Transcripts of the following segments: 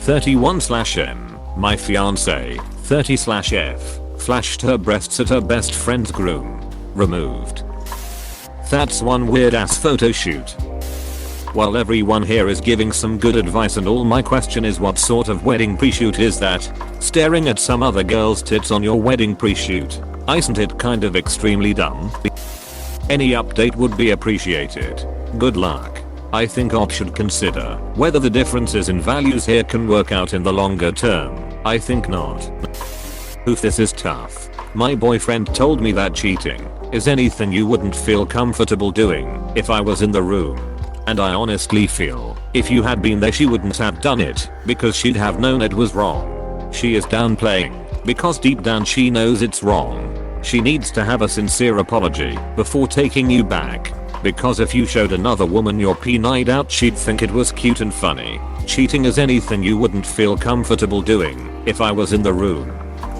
31/M. My fiancee, 30/F, flashed her breasts at her best friend's groom. Removed. That's one weird ass photo shoot. While everyone here is giving some good advice and all, my question is, what sort of wedding pre-shoot is that? Staring at some other girl's tits on your wedding pre-shoot? Isn't it kind of extremely dumb? Any update would be appreciated. Good luck. I think OP should consider whether the differences in values here can work out in the longer term. I think not. Oof, this is tough. My boyfriend told me that cheating is anything you wouldn't feel comfortable doing if I was in the room. And I honestly feel if you had been there she wouldn't have done it because she'd have known it was wrong. She is downplaying because deep down she knows it's wrong. She needs to have a sincere apology before taking you back. Because if you showed another woman your pee night out, she'd think it was cute and funny. Cheating is anything you wouldn't feel comfortable doing if I was in the room.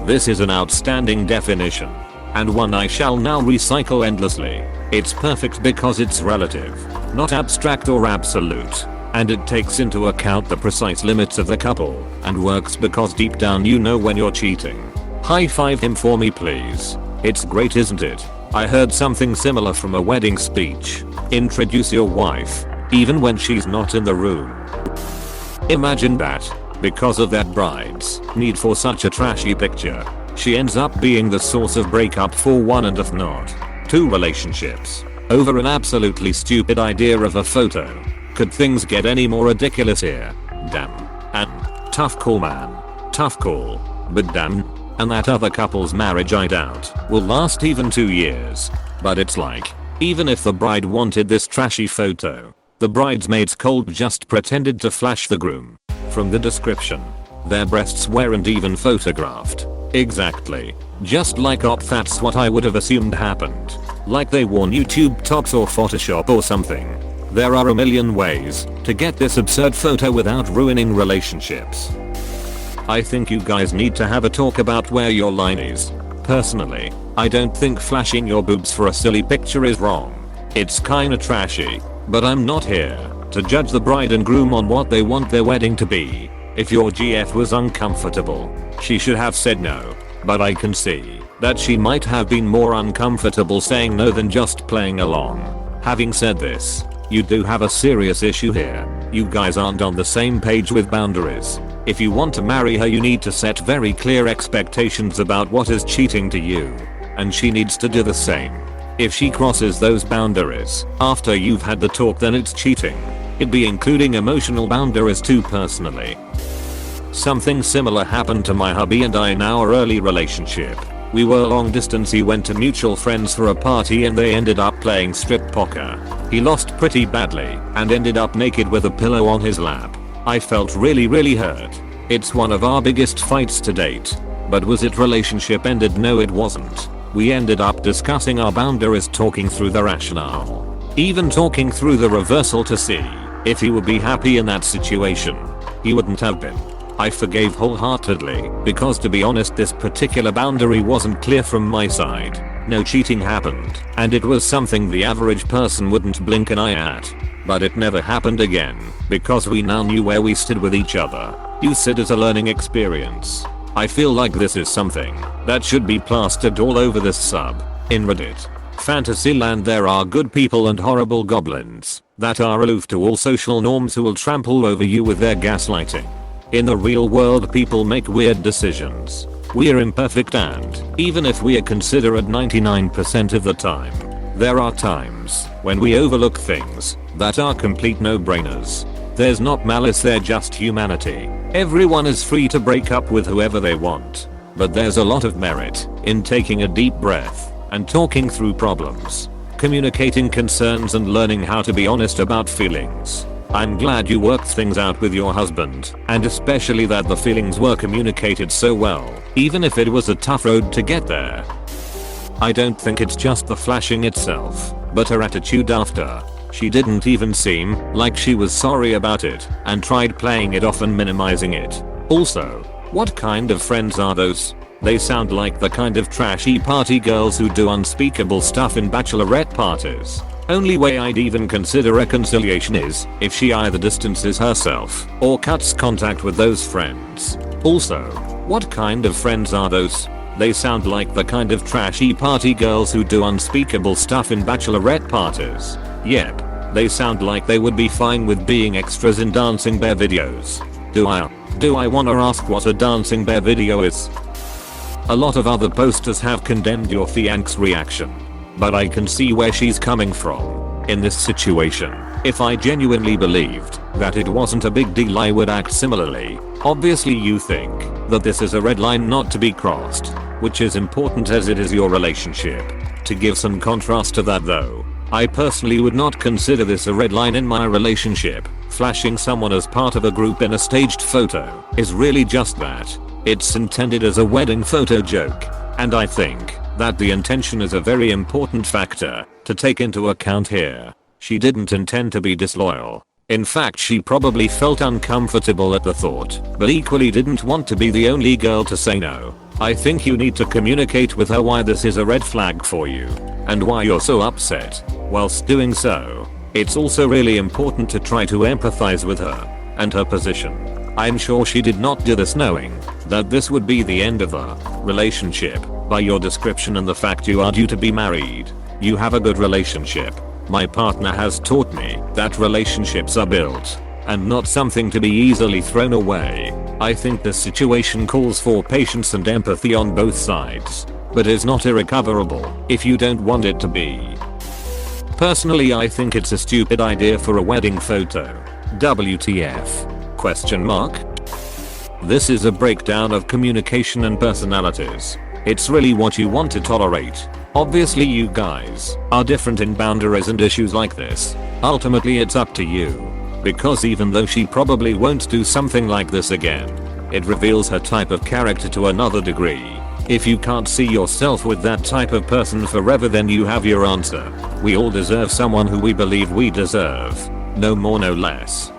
This is an outstanding definition, and one I shall now recycle endlessly. It's perfect because it's relative, not abstract or absolute, and it takes into account the precise limits of the couple, and works because deep down you know when you're cheating. High five him for me please. It's great, isn't it? I heard something similar from a wedding speech. Introduce your wife, even when she's not in the room. Imagine that. Because of that bride's need for such a trashy picture, she ends up being the source of breakup for one and if not two relationships over an absolutely stupid idea of a photo. Could things get any more ridiculous here? Damn. And tough call, man. Tough call. But damn. And that other couple's marriage, I doubt will last even 2 years. But it's like, even if the bride wanted this trashy photo, the bridesmaids cold just pretended to flash the groom. From the description, their breasts weren't even photographed. Exactly. Just like OP, that's what I would have assumed happened. Like they wore YouTube tops or Photoshop or something. There are a million ways to get this absurd photo without ruining relationships. I think you guys need to have a talk about where your line is. Personally, I don't think flashing your boobs for a silly picture is wrong. It's kinda trashy, but I'm not here to judge the bride and groom on what they want their wedding to be. If your GF was uncomfortable, she should have said no, but I can see that she might have been more uncomfortable saying no than just playing along. Having said this, you do have a serious issue here. You guys aren't on the same page with boundaries. If you want to marry her, you need to set very clear expectations about what is cheating to you, and she needs to do the same. If she crosses those boundaries after you've had the talk, then it's cheating. It'd be including emotional boundaries too personally. Something similar happened to my hubby and I in our early relationship. We were long distance. He went to mutual friends for a party and they ended up playing strip poker. He lost pretty badly and ended up naked with a pillow on his lap. I felt really hurt. It's one of our biggest fights to date. But was it relationship ended? No, it wasn't. We ended up discussing our boundaries, talking through the rationale. Even talking through the reversal to see if he would be happy in that situation. He wouldn't have been. I forgave wholeheartedly because, to be honest, this particular boundary wasn't clear from my side. No cheating happened, and it was something the average person wouldn't blink an eye at. But it never happened again because we now knew where we stood with each other. Use it as a learning experience. I feel like this is something that should be plastered all over this sub. In Reddit Fantasyland, there are good people and horrible goblins that are aloof to all social norms who will trample over you with their gaslighting. In the real world, people make weird decisions. We're imperfect, and even if we are considerate 99% of the time, there are times when we overlook things that are complete no-brainers. There's not malice, they're just humanity. Everyone is free to break up with whoever they want, but there's a lot of merit in taking a deep breath and talking through problems, communicating concerns, and learning how to be honest about feelings. I'm glad you worked things out with your husband, and especially that the feelings were communicated so well, even if it was a tough road to get there. I don't think it's just the flashing itself, but her attitude after. She didn't even seem like she was sorry about it and tried playing it off and minimizing it. Also, what kind of friends are those? They sound like the kind of trashy party girls who do unspeakable stuff in bachelorette parties. Only way I'd even consider reconciliation is if she either distances herself or cuts contact with those friends. Also, what kind of friends are those? They sound like the kind of trashy party girls who do unspeakable stuff in bachelorette parties. Yep, they sound like they would be fine with being extras in dancing bear videos. Do I wanna ask what a dancing bear video is? A lot of other posters have condemned your fiance's reaction, but I can see where she's coming from. In this situation, if I genuinely believed that it wasn't a big deal, I would act similarly. Obviously you think that this is a red line not to be crossed, which is important as it is your relationship. To give some contrast to that though, I personally would not consider this a red line in my relationship. Flashing someone as part of a group in a staged photo is really just that. It's intended as a wedding photo joke, and I think that the intention is a very important factor to take into account here. She didn't intend to be disloyal. In fact, she probably felt uncomfortable at the thought, but equally didn't want to be the only girl to say no. I think you need to communicate with her why this is a red flag for you, and why you're so upset. Whilst doing so, it's also really important to try to empathize with her and her position. I'm sure she did not do this knowing that this would be the end of a relationship. By your description and the fact you are due to be married, you have a good relationship. My partner has taught me that relationships are built and not something to be easily thrown away. I think this situation calls for patience and empathy on both sides, but is not irrecoverable if you don't want it to be. Personally, I think it's a stupid idea for a wedding photo. WTF? Question mark? This is a breakdown of communication and personalities. It's really what you want to tolerate. Obviously you guys are different in boundaries and issues like this. Ultimately it's up to you. Because even though she probably won't do something like this again, it reveals her type of character to another degree. If you can't see yourself with that type of person forever, then you have your answer. We all deserve someone who we believe we deserve. No more, no less.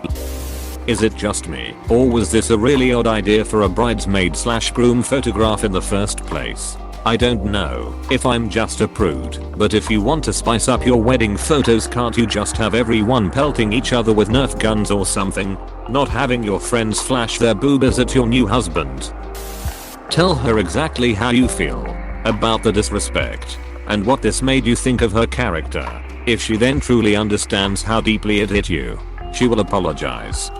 Is it just me, or was this a really odd idea for a bridesmaid/groom photograph in the first place? I don't know if I'm just a prude, but if you want to spice up your wedding photos, can't you just have everyone pelting each other with Nerf guns or something? Not having your friends flash their boobas at your new husband. Tell her exactly how you feel about the disrespect and what this made you think of her character. If she then truly understands how deeply it hit you, she will apologize.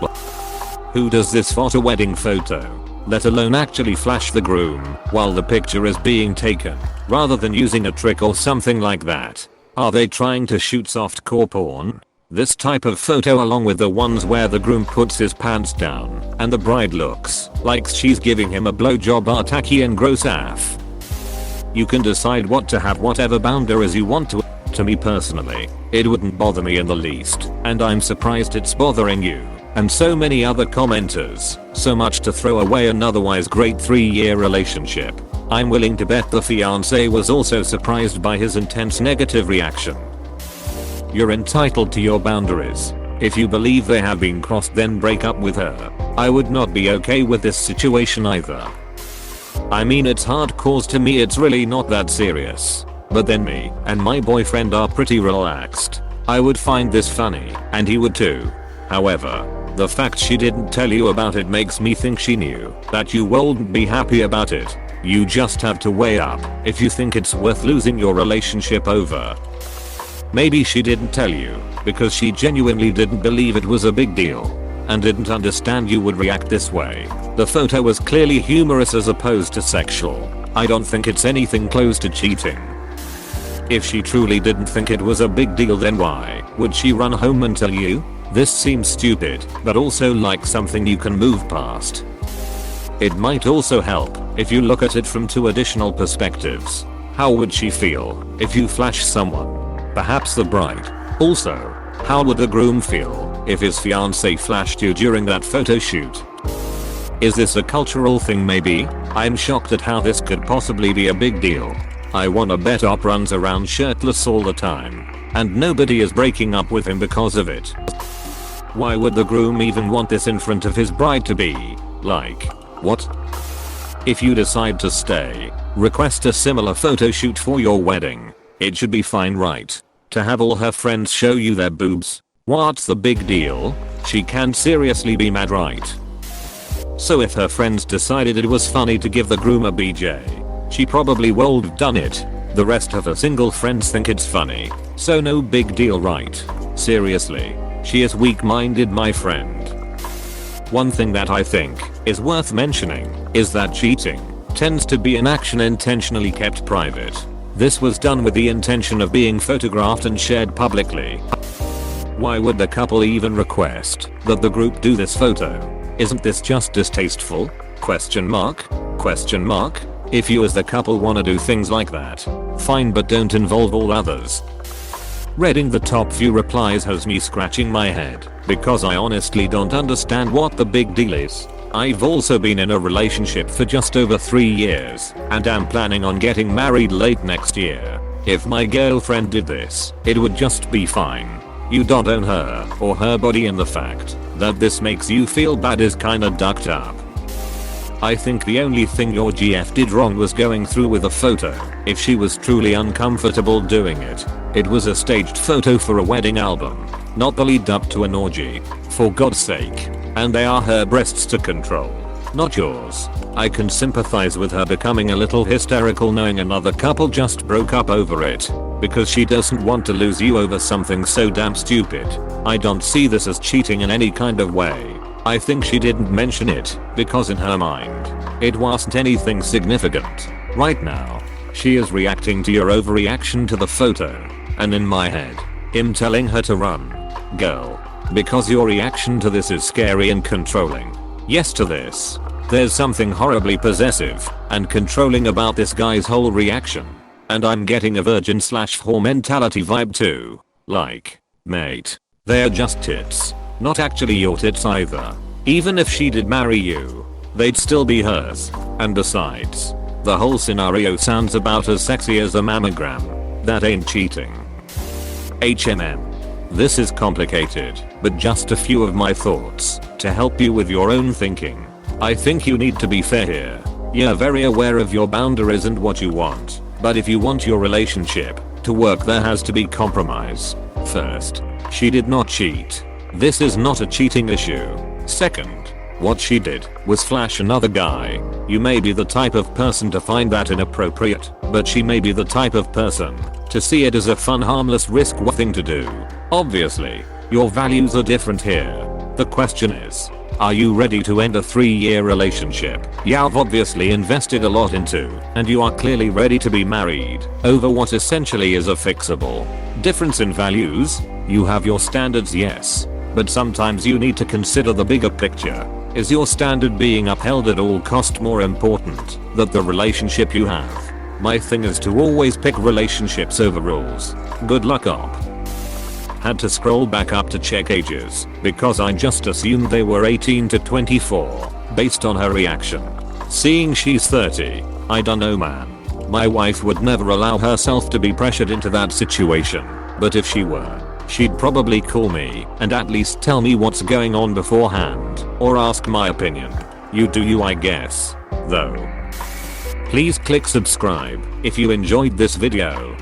Who does this for a wedding photo, let alone actually flash the groom while the picture is being taken, rather than using a trick or something like that? Are they trying to shoot softcore porn? This type of photo, along with the ones where the groom puts his pants down and the bride looks like she's giving him a blowjob, are tacky and gross AF. You can decide what to have, whatever boundaries you want to. To me personally, it wouldn't bother me in the least, and I'm surprised it's bothering you and so many other commenters so much to throw away an otherwise great 3-year relationship. I'm willing to bet the fiancé was also surprised by his intense negative reaction. You're entitled to your boundaries. If you believe they have been crossed, then break up with her. I would not be okay with this situation either. I mean, it's hard cause to me, it's really not that serious. But then me and my boyfriend are pretty relaxed. I would find this funny, and he would too. However, the fact she didn't tell you about it makes me think she knew that you wouldn't be happy about it. You just have to weigh up if you think it's worth losing your relationship over. Maybe she didn't tell you because she genuinely didn't believe it was a big deal and didn't understand you would react this way. The photo was clearly humorous as opposed to sexual. I don't think it's anything close to cheating. If she truly didn't think it was a big deal, then why would she run home and tell you? This seems stupid, but also like something you can move past. It might also help if you look at it from 2 additional perspectives. How would she feel if you flash someone? Perhaps the bride. Also, how would the groom feel if his fiancée flashed you during that photo shoot? Is this a cultural thing maybe? I'm shocked at how this could possibly be a big deal. I wanna bet Op runs around shirtless all the time, and nobody is breaking up with him because of it. Why would the groom even want this in front of his bride to be like, what? If you decide to stay, request a similar photo shoot for your wedding. It should be fine, right? To have all her friends show you their boobs? What's the big deal? She can't seriously be mad, right? So if her friends decided it was funny to give the groom a BJ, she probably would have done it. The rest of her single friends think it's funny, so no big deal, right? Seriously, she is weak-minded, my friend. One thing that I think is worth mentioning is that cheating tends to be an action intentionally kept private. This was done with the intention of being photographed and shared publicly. Why would the couple even request that the group do this photo? Isn't this just distasteful? Question mark? Question mark? If you as the couple wanna do things like that, fine, but don't involve all others. Reading the top few replies has me scratching my head, because I honestly don't understand what the big deal is. I've also been in a relationship for just over 3 years, and am planning on getting married late next year. If my girlfriend did this, it would just be fine. You don't own her or her body, and the fact that this makes you feel bad is kinda ducked up. I think the only thing your GF did wrong was going through with the photo. If she was truly uncomfortable doing it, it was a staged photo for a wedding album, not the lead up to an orgy, for God's sake. And they are her breasts to control, not yours. I can sympathize with her becoming a little hysterical knowing another couple just broke up over it, because she doesn't want to lose you over something so damn stupid. I don't see this as cheating in any kind of way. I think she didn't mention it because in her mind, it wasn't anything significant. Right now, she is reacting to your overreaction to the photo, and in my head, him telling her to run. Girl, because your reaction to this is scary and controlling. Yes to this. There's something horribly possessive and controlling about this guy's whole reaction. And I'm getting a virgin/whore mentality vibe too. Like, mate, they're just tits. Not actually your tits either. Even if she did marry you, they'd still be hers. And besides, the whole scenario sounds about as sexy as a mammogram. That ain't cheating. HMM. This is complicated, but just a few of my thoughts to help you with your own thinking. I think you need to be fair here. You're very aware of your boundaries and what you want, but if you want your relationship to work, there has to be compromise. First, she did not cheat. This is not a cheating issue. Second, what she did was flash another guy. You may be the type of person to find that inappropriate, but she may be the type of person to see it as a fun, harmless, risk-worthy thing to do. Obviously, your values are different here. The question is, are you ready to end a 3-year relationship you've obviously invested a lot into, and you are clearly ready to be married over what essentially is a fixable difference in values? You have your standards, yes, but sometimes you need to consider the bigger picture. Is your standard being upheld at all cost more important than the relationship you have? My thing is to always pick relationships over rules. Good luck, op. Had to scroll back up to check ages because I just assumed they were 18 to 24 based on her reaction. Seeing she's 30, I don't know, man. My wife would never allow herself to be pressured into that situation, but if she were, she'd probably call me and at least tell me what's going on beforehand or ask my opinion. You do you, I guess, though. Please click subscribe if you enjoyed this video.